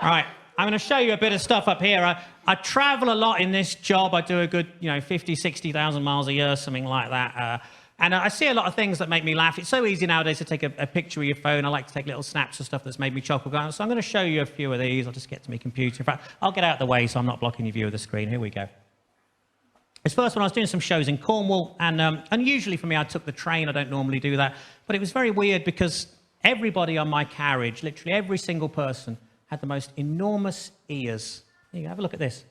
All right, I'm going to show you a bit of stuff up here. I travel a lot in this job. I do a good, 50, 60,000 miles a year, something like that. And I see a lot of things that make me laugh. It's so easy nowadays to take a picture with your phone. I like to take little snaps of stuff that's made me chuckle. So I'm going to show you a few of these. I'll just get to my computer. In fact, I'll get out of the way so I'm not blocking your view of the screen. Here we go. This first one, I was doing some shows in Cornwall, and unusually for me, I took the train. I don't normally do that. But it was very weird because everybody on my carriage, literally every single person, had the most enormous ears. Here you go, have a look at this.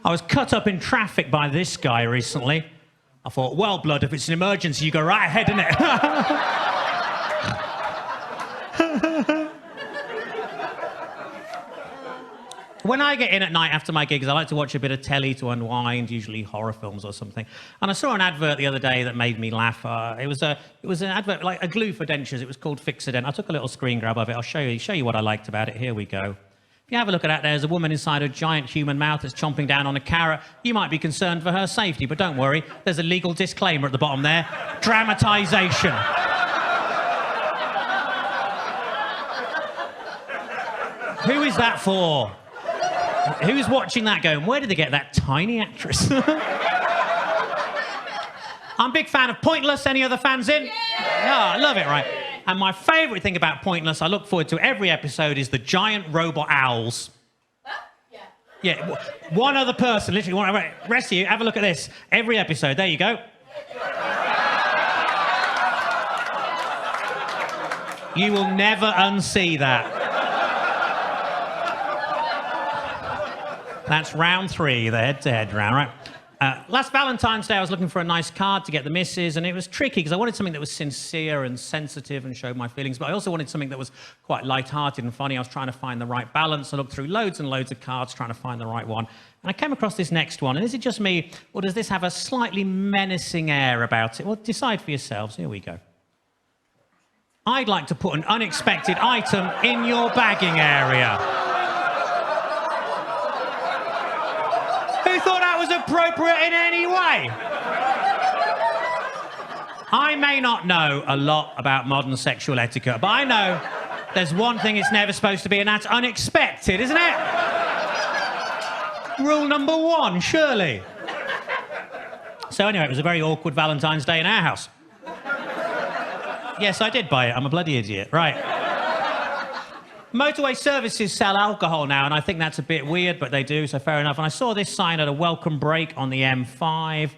I was cut up in traffic by this guy recently. I thought, well, blood, if it's an emergency, you go right ahead, innit? When I get in at night after my gigs, I like to watch a bit of telly to unwind, usually horror films or something. And I saw an advert the other day that made me laugh. It was an advert, like a glue for dentures. It was called Fixodent. I took a little screen grab of it. I'll show you what I liked about it. Here we go. If you have a look at that, there's a woman inside a giant human mouth that's chomping down on a carrot. You might be concerned for her safety, but don't worry. There's a legal disclaimer at the bottom there. Dramatisation. Who is that for? Who's watching that going, where did they get that tiny actress? I'm a big fan of Pointless. Any other fans in? Yeah, I love it, right? And my favourite thing about Pointless, I look forward to every episode, is the giant robot owls. Yeah, one other person, literally, rest of you, have a look at this. Every episode, there you go. You will never unsee that. That's round 3, the head-to-head round, right? Last Valentine's Day, I was looking for a nice card to get the missus, and it was tricky because I wanted something that was sincere and sensitive and showed my feelings, but I also wanted something that was quite light-hearted and funny. I was trying to find the right balance. I looked through loads and loads of cards trying to find the right one, and I came across this next one. And is it just me, or does this have a slightly menacing air about it? Well, decide for yourselves. Here we go. I'd like to put an unexpected item in your bagging area. Who thought that was appropriate in any way? I may not know a lot about modern sexual etiquette, but I know there's one thing it's never supposed to be, and that's unexpected, isn't it? Rule number 1, surely. So anyway, it was a very awkward Valentine's Day in our house. Yes, I did buy it. I'm a bloody idiot. Right. Motorway services sell alcohol now, and I think that's a bit weird, but they do, so fair enough. And I saw this sign at a welcome break on the M5.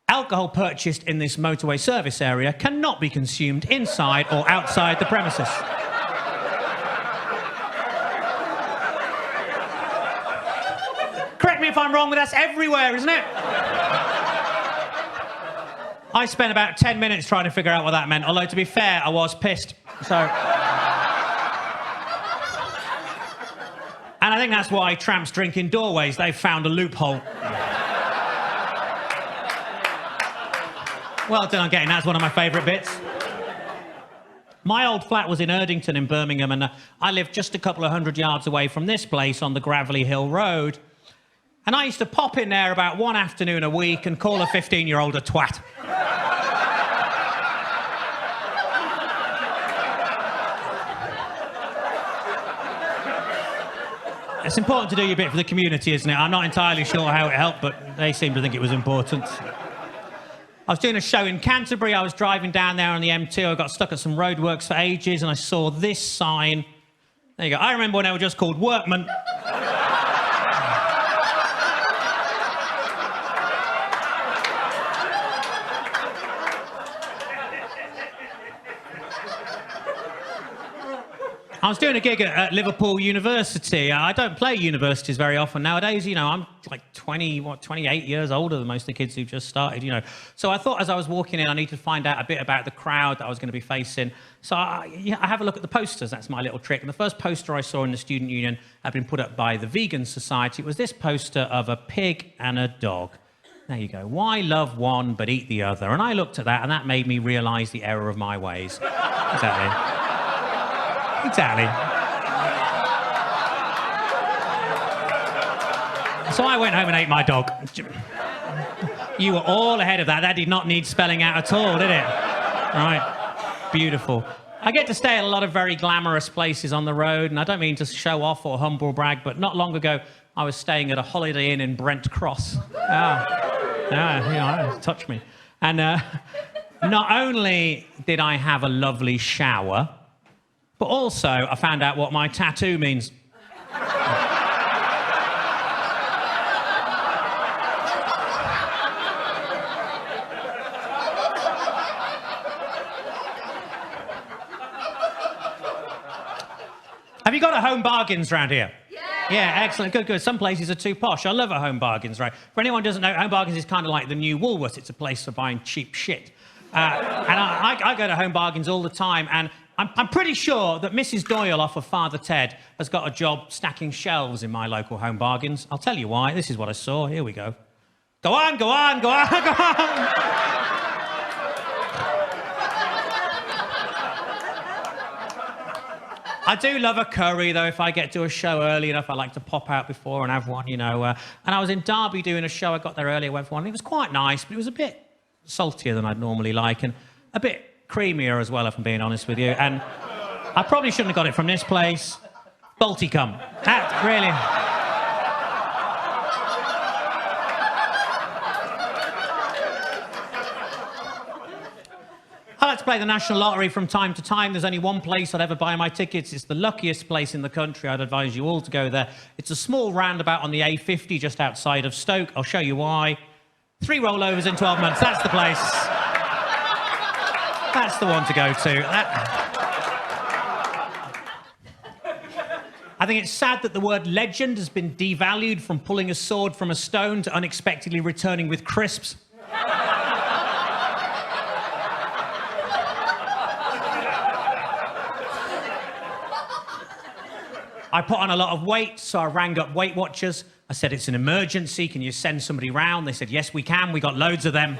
Alcohol purchased in this motorway service area cannot be consumed inside or outside the premises. Correct me if I'm wrong, but that's everywhere, isn't it? I spent about 10 minutes trying to figure out what that meant, although, to be fair, I was pissed, so... And I think that's why tramps drink in doorways. They've found a loophole. Well done on getting that's one of my favourite bits. My old flat was in Erdington in Birmingham, and I lived just a couple of 100 yards away from this place on the Gravelly Hill Road. And I used to pop in there about one afternoon a week and call a 15-year-old a twat. It's important to do your bit for the community, isn't it? I'm not entirely sure how it helped, but they seem to think it was important. I was doing a show in Canterbury. I was driving down there on the M2. I got stuck at some roadworks for ages, and I saw this sign. There you go. I remember when they were just called Workmen. I was doing a gig at Liverpool University. I don't play universities very often nowadays. You know, I'm like 28 years older than most of the kids who've just started, you know. So I thought as I was walking in, I needed to find out a bit about the crowd that I was going to be facing. So I have a look at the posters. That's my little trick. And the first poster I saw in the Student Union had been put up by the Vegan Society. It was this poster of a pig and a dog. There you go. Why love one but eat the other? And I looked at that, and that made me realise the error of my ways. Exactly. Exactly. So I went home and ate my dog. You were all ahead of that. That did not need spelling out at all, did it? Right. Beautiful. I get to stay at a lot of very glamorous places on the road, and I don't mean to show off or humble brag, but not long ago, I was staying at a Holiday Inn in Brent Cross. Touch me. And not only did I have a lovely shower, but also I found out what my tattoo means. Have you got a Home Bargains around here? Yeah, excellent. Good, good. Some places are too posh. I love a Home Bargains, right? For anyone who doesn't know, Home Bargains is kind of like the new Woolworths. It's a place for buying cheap shit. And I go to Home Bargains all the time, and I'm pretty sure that Mrs. Doyle off of Father Ted has got a job stacking shelves in my local Home Bargains. I'll tell you why. This is what I saw. Here we go. Go on, go on, go on, go on. I do love a curry, though. If I get to a show early enough, I like to pop out before and have one, you know. And I was in Derby doing a show. I got there earlier, went for one. It was quite nice, but it was a bit saltier than I'd normally like, and a bit creamier as well, if I'm being honest with you. And I probably shouldn't have got it from this place. Balticum. That really... I like to play the National Lottery from time to time. There's only one place I'd ever buy my tickets. It's the luckiest place in the country. I'd advise you all to go there. It's a small roundabout on the A50 just outside of Stoke. I'll show you why. 3 rollovers in 12 months. That's the place. That's the one to go to. I think it's sad that the word legend has been devalued from pulling a sword from a stone to unexpectedly returning with crisps. I put on a lot of weight, so I rang up Weight Watchers. I said, it's an emergency, can you send somebody round? They said, yes, we can, we got loads of them.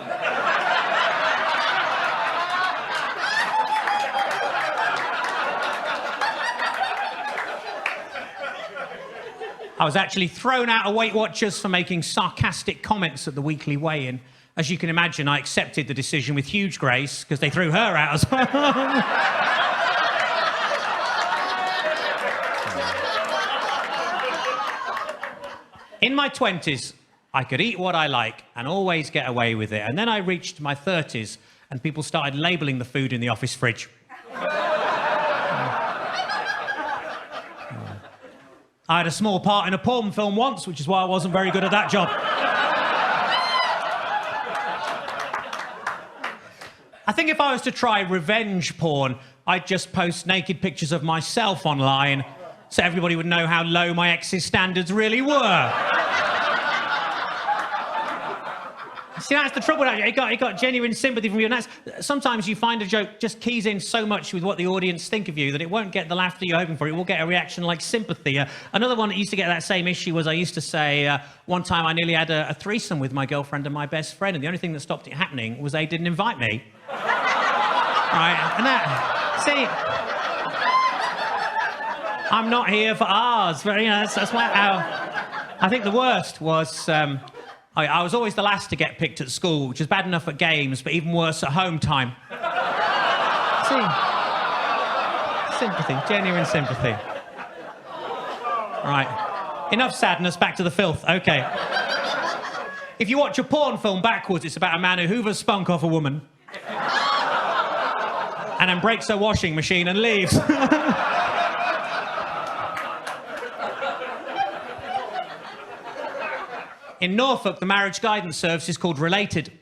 I was actually thrown out of Weight Watchers for making sarcastic comments at the weekly weigh-in. As you can imagine, I accepted the decision with huge grace, because they threw her out as well. In my 20s, I could eat what I like and always get away with it. And then I reached my 30s and people started labelling the food in the office fridge. I had a small part in a porn film once, which is why I wasn't very good at that job. I think if I was to try revenge porn, I'd just post naked pictures of myself online so everybody would know how low my ex's standards really were. See, that's the trouble. It got genuine sympathy from you. And that's, sometimes you find a joke just keys in so much with what the audience think of you that it won't get the laughter you're hoping for. It will get a reaction like sympathy. Another one that used to get that same issue was I used to say, one time I nearly had a threesome with my girlfriend and my best friend, and the only thing that stopped it happening was they didn't invite me. Right? And that, see, I'm not here for ours. But, you know, that's how. I think the worst was... I was always the last to get picked at school, which is bad enough at games, but even worse at home time. See? Sympathy, genuine sympathy. Right. Enough sadness, back to the filth. Okay. If you watch a porn film backwards, it's about a man who hoovers spunk off a woman and then breaks her washing machine and leaves. In Norfolk, the marriage guidance service is called Related.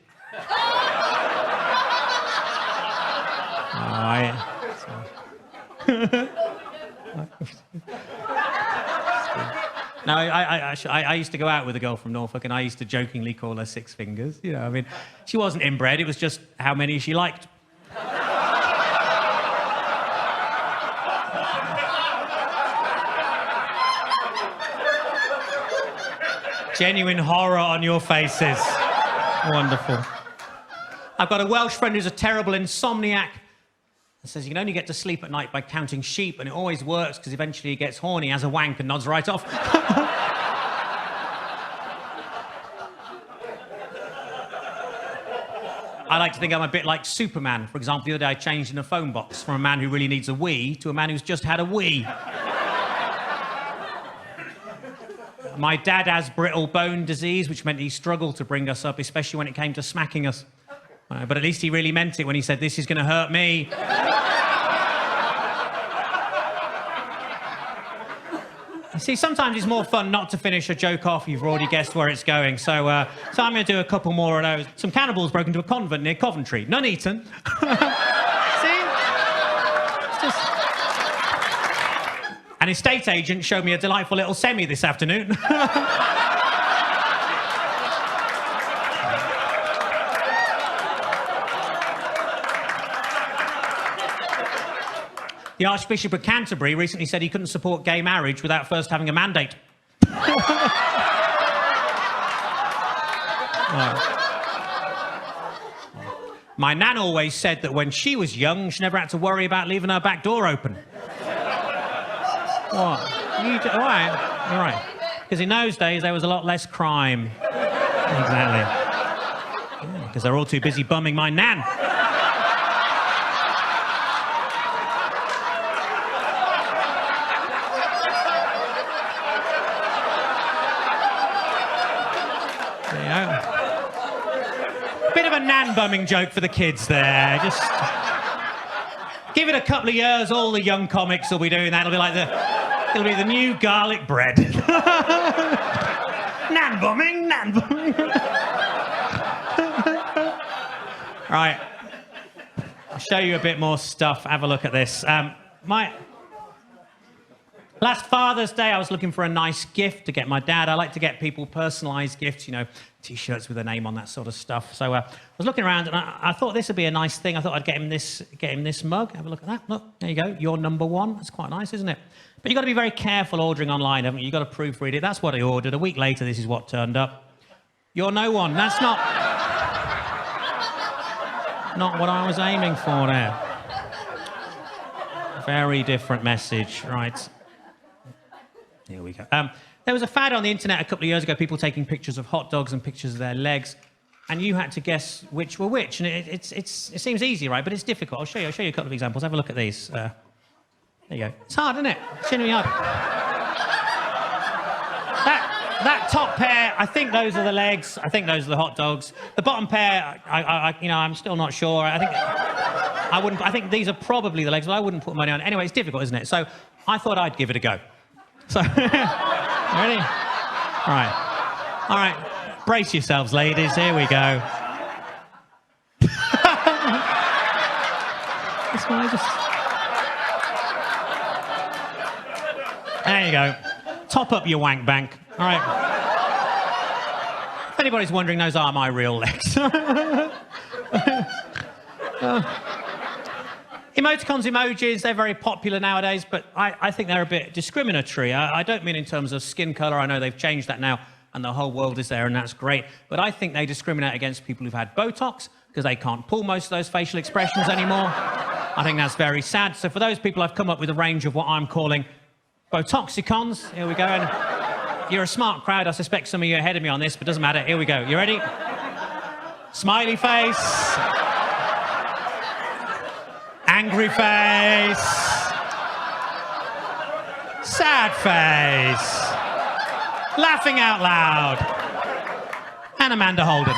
No, I used to go out with a girl from Norfolk, and I used to jokingly call her Six Fingers. You know, I mean, she wasn't inbred, it was just how many she liked. Genuine horror on your faces. Wonderful. I've got a Welsh friend who's a terrible insomniac. and says, you can only get to sleep at night by counting sheep, and it always works because eventually he gets horny, has a wank, and nods right off. I like to think I'm a bit like Superman. For example, the other day I changed in a phone box from a man who really needs a wee to a man who's just had a wee. My dad has brittle bone disease, which meant he struggled to bring us up, especially when it came to smacking us. But at least he really meant it when he said, this is going to hurt me. You see, sometimes it's more fun not to finish a joke off. You've already guessed where it's going. So I'm going to do a couple more of those. Some cannibals broke into a convent near Coventry. None eaten. See? It's just... An estate agent showed me a delightful little semi this afternoon. The Archbishop of Canterbury recently said he couldn't support gay marriage without first having a mandate. My nan always said that when she was young, she never had to worry about leaving her back door open. What? All right. All right. Because in those days, there was a lot less crime. Exactly. Because they're all too busy bumming my nan. Bit of a nan-bumming joke for the kids there. Just give it a couple of years, all the young comics will be doing that. It'll be the new garlic bread. Nan-bumming, nan-bumming. Right. I'll show you a bit more stuff. Have a look at this. Last Father's Day, I was looking for a nice gift to get my dad. I like to get people personalised gifts, you know, T-shirts with a name on, that sort of stuff. So I was looking around, and I thought this would be a nice thing. I thought I'd get him this mug. Have a look at that. Look, there you go. You're number one. That's quite nice, isn't it? But you've got to be very careful ordering online, haven't you? You've got to proofread it. That's what I ordered. A week later, this is what turned up. You're no one. That's not what I was aiming for there. Very different message, right? Here we go. There was a fad on the internet a couple of years ago, people taking pictures of hot dogs and pictures of their legs, and you had to guess which were which. And it seems easy, right? But it's difficult. I'll show you a couple of examples. Have a look at these. There you go. It's hard, isn't it? It's genuinely hard. That top pair, I think those are the legs. I think those are the hot dogs. The bottom pair, I'm still not sure. I think these are probably the legs, but I wouldn't put money on it. Anyway, it's difficult, isn't it? So I thought I'd give it a go. So, ready? All right. Brace yourselves, ladies. Here we go. This one, There you go. Top up your wank bank. All right. If anybody's wondering, those are my real legs. Emoticons, emojis, they're very popular nowadays, but I think they're a bit discriminatory. I don't mean in terms of skin colour. I know they've changed that now, and the whole world is there, and that's great. But I think they discriminate against people who've had Botox, because they can't pull most of those facial expressions anymore. I think that's very sad. So for those people, I've come up with a range of what I'm calling Botoxicons. Here we go. And you're a smart crowd. I suspect some of you are ahead of me on this, but it doesn't matter. Here we go. You ready? Smiley face. Angry face. Sad face. Laughing out loud. And Amanda Holden.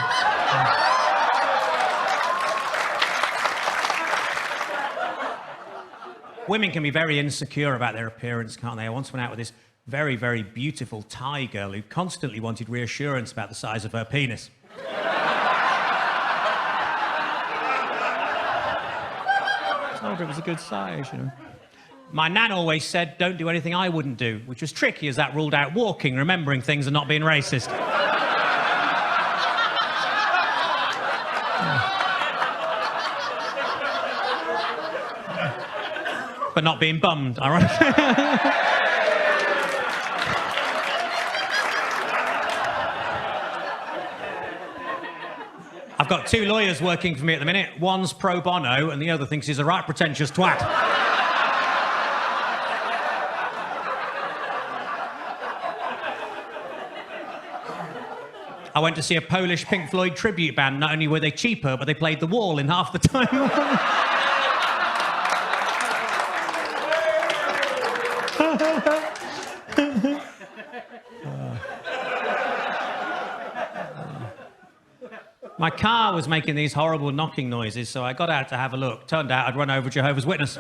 Women can be very insecure about their appearance, can't they? I once went out with this very, very beautiful Thai girl who constantly wanted reassurance about the size of her penis. I told her it was a good size, you know. My nan always said, don't do anything I wouldn't do, which was tricky as that ruled out walking, remembering things and not being racist. But not being bummed, all right? I've got 2 lawyers working for me at the minute. One's pro bono and the other thinks he's a right pretentious twat. I went to see a Polish Pink Floyd tribute band. Not only were they cheaper, but they played The Wall in half the time. My car was making these horrible knocking noises, so I got out to have a look. Turned out I'd run over a Jehovah's Witness.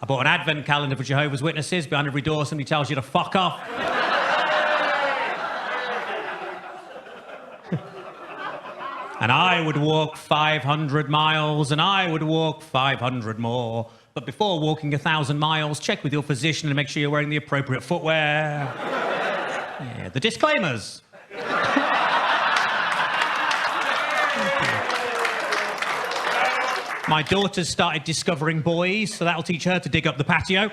I bought an advent calendar for Jehovah's Witnesses. Behind every door, somebody tells you to fuck off. And I would walk 500 miles, and I would walk 500 more. But before walking 1,000 miles, check with your physician and make sure you're wearing the appropriate footwear. Yeah, the disclaimers. My daughter's started discovering boys, so that'll teach her to dig up the patio.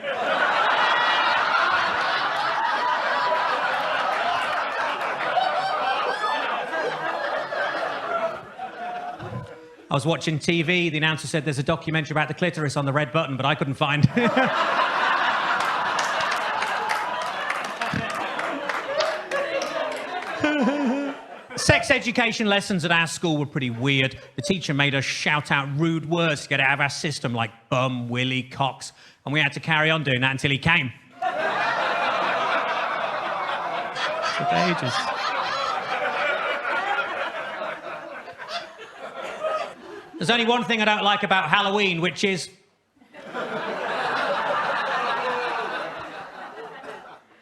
I was watching TV, the announcer said there's a documentary about the clitoris on the red button, but I couldn't find it. Sex education lessons at our school were pretty weird. The teacher made us shout out rude words to get out of our system, like bum, willy, cocks, and we had to carry on doing that until he came. Took ages. There's only one thing I don't like about Halloween, which is...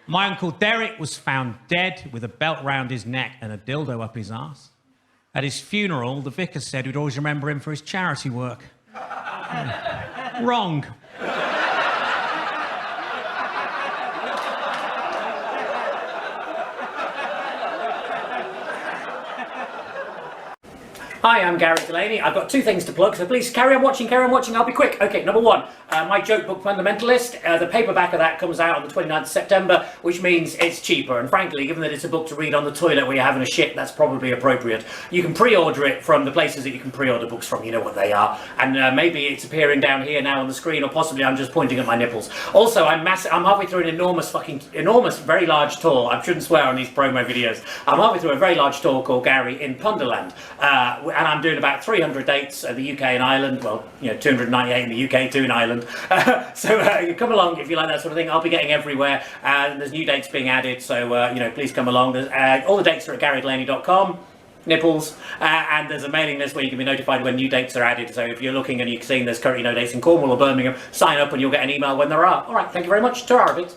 My Uncle Derek was found dead with a belt round his neck and a dildo up his arse. At his funeral, the vicar said we'd always remember him for his charity work. Wrong. Hi, I'm Gary Delaney. I've got 2 things to plug, so please carry on watching, I'll be quick. Okay, number 1, my joke book Fundamentalist. The paperback of that comes out on the 29th of September, which means it's cheaper. And frankly, given that it's a book to read on the toilet where you're having a shit, that's probably appropriate. You can pre-order it from the places that you can pre-order books from, you know what they are. And maybe it's appearing down here now on the screen, or possibly I'm just pointing at my nipples. Also, I'm halfway through an enormous, very large tour. I shouldn't swear on these promo videos. I'm halfway through a very large tour called Gary in Punderland. And I'm doing about 300 dates in the UK and Ireland. Well, you know, 298 in the UK, 2 in Ireland. So come along if you like that sort of thing. I'll be getting everywhere, and there's new dates being added. So you know, please come along. All the dates are at GaryDelaney.com. Nipples, and there's a mailing list where you can be notified when new dates are added. So if you're looking and you're seeing there's currently no dates in Cornwall or Birmingham, sign up and you'll get an email when there are. All right, thank you very much. Ta-ra a bit.